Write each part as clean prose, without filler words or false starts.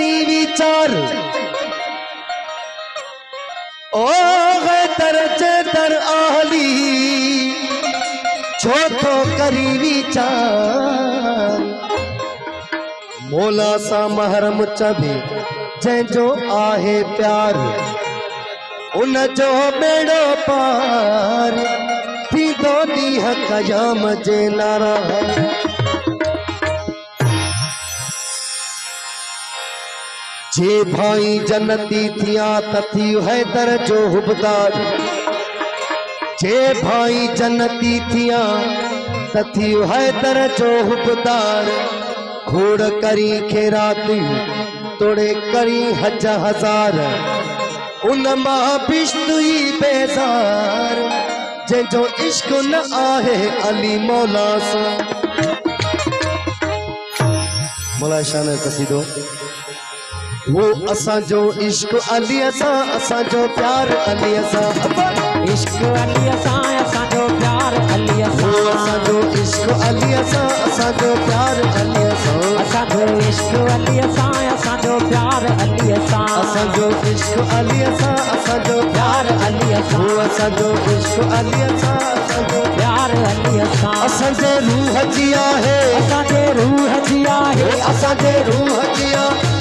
करी विचार ओ दर्जे दर आली छो तो करी विचार मोला सा महरम चबे जंहिंजो आहे प्यार उन जो बेड़ो पार थींदो ॾींहुं क़याम जे नारा जे भाई जन्नती थिया तथी हैदर जो हुबदार जे भाई जन्नती थिया तथी हैदर जो हुबदार घोड़ करी खेराती तोड़े करी हज हजार उन मां बिश्तुई बेजार जंहिंजो इश्क न आहे अली मौला सा मौला शान कसीदो वो असांजो इश्क अली सा असांजो प्यार अली सा इश्क अली सा असांजो प्यार अली सा असांजो इश्क अली सा असांजो प्यार अली सा असांजो इश्क अली सा असांजो प्यार अली सा असांजो इश्क अली सा असांजो प्यार अली सा असांजो इश्क अली सा असांजो प्यार अली सा असांजे रूह जी आहे असांजे रूह जी आहे असांजे रूह जी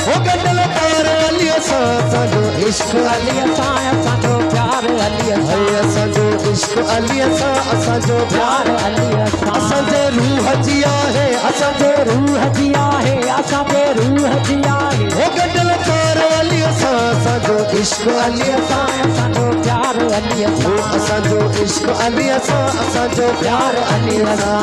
हो गडल तार अली सा असांजो इश्क अली सा असांजो प्यार अली सा असांजो इश्क अली सा असांजो प्यार अली सा असांजे रूह जी आहे असांजे रूह जी आहे असांजे रूह जी आहे हो गडल तार अली सा असांजो इश्क अली सा असांजो प्यार अली सा असांजो इश्क अली सा असांजो प्यार अली सा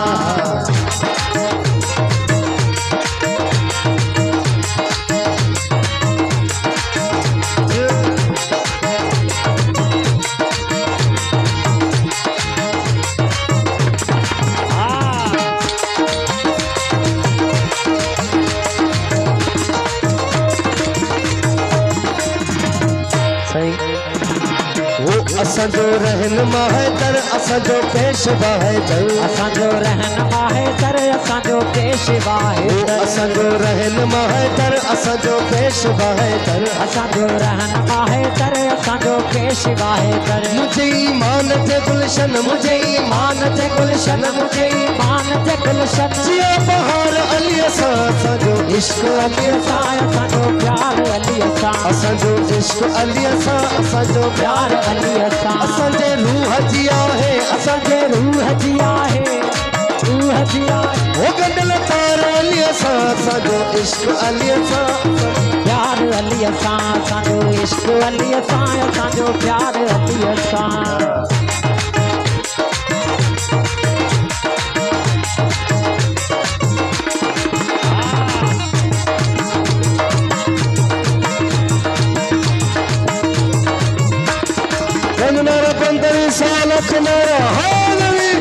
असांजो रहनुमा है दर असांजो पेशवा है दर असांजो रहनुमा है दर असांजो पेशवा है दर असांजो रहनुमा है दर असांजो पेशवा है दर असांजो रहनुमा है दर असांजो पेशवा है दर मुझे ईमान ते गुलशन मुझे ईमान ते गुलशन मुझे ईमान ते गुलशन जिया बहार अली सा असांजो इश्क अली सा असांजो प्यार अली सा असांजो इश्क अली सा असांजो प्यार अली सा असांजे रूह जी आहे असांजे रूह जी आहे रूह जी आहे हो गडल तार अली सा असांजो इश्क अली सा प्यार अली सा असांजो इश्क अली सा असांजो प्यार अली सा नारा पंद्रह साल नारा हालवी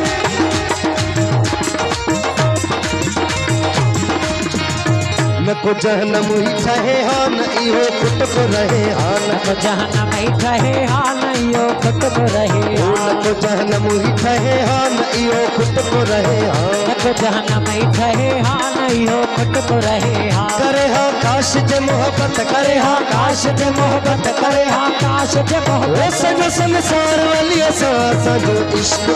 न को जहनम ही ठहे हाँ न इहो खुट को रहे हाँ न को जहनम ही ठहे हाँ न इहो खुट को रहे न को जहनम ही ठहे हाँ न इहो खुट को रहे हाँ न को जहनम ही ठहे हाँ न इहो खुट को रहे हाँ करे हाँ काश जे मोहब्बत करे हाँ काश जे मोहब्बत करे हाँ काश जे मोहब्बत सन संसार अली सा असांजो इश्क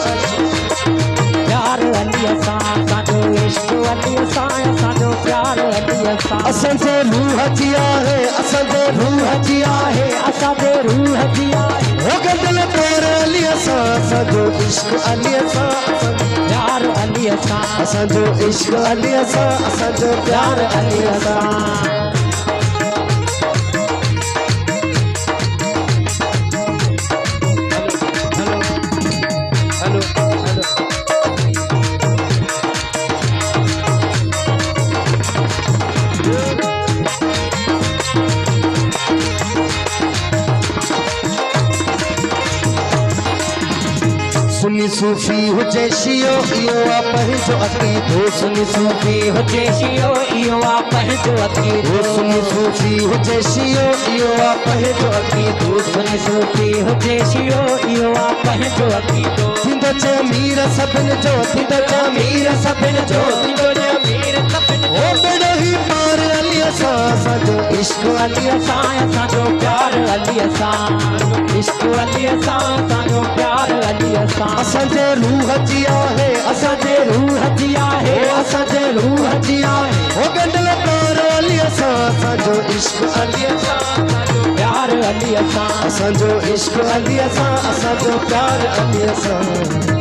प्यार अली सा असांजो इश्क अली सा असांजो प्यार अली सा असांजे रूह जी आहे असांजे रूह जी आहे असांजे रूह जी आहे हो गडल तार अली सा असांजो इश्क अली सा प्यार अली सा असांजो इश्क अली सा असांजो प्यार अली सा सुनी सूफी हुजे शियो इहो आ पंहिंजो अक़ीदो सुनी सूफी हुजे शियो इहो आ पंहिंजो अक़ीदो सुनी सूफी हुजे शियो इहो आ पंहिंजो अक़ीदो सुनी सूफी हुजे शियो इहो आ पंहिंजो अक़ीदो थींदो चे अमीर सभिनि जो थींदो चे अमीर सभिनि जो थींदो चे अमीर सभिनि जो ओ बेड़ो ही पार अली सां असांजो इश्क अली असां असांजो प्यार अली असां इश्क अली असां असांजो प्यार अली असां असांजे रूह जी आहे असांजे रूह जी आहे असांजे रूह जी आहे ओ गंडल तार अली असां असांजो इश्क अली असां प्यार अली असां असांजो इश्क अली असां असांजो प्यार अली असां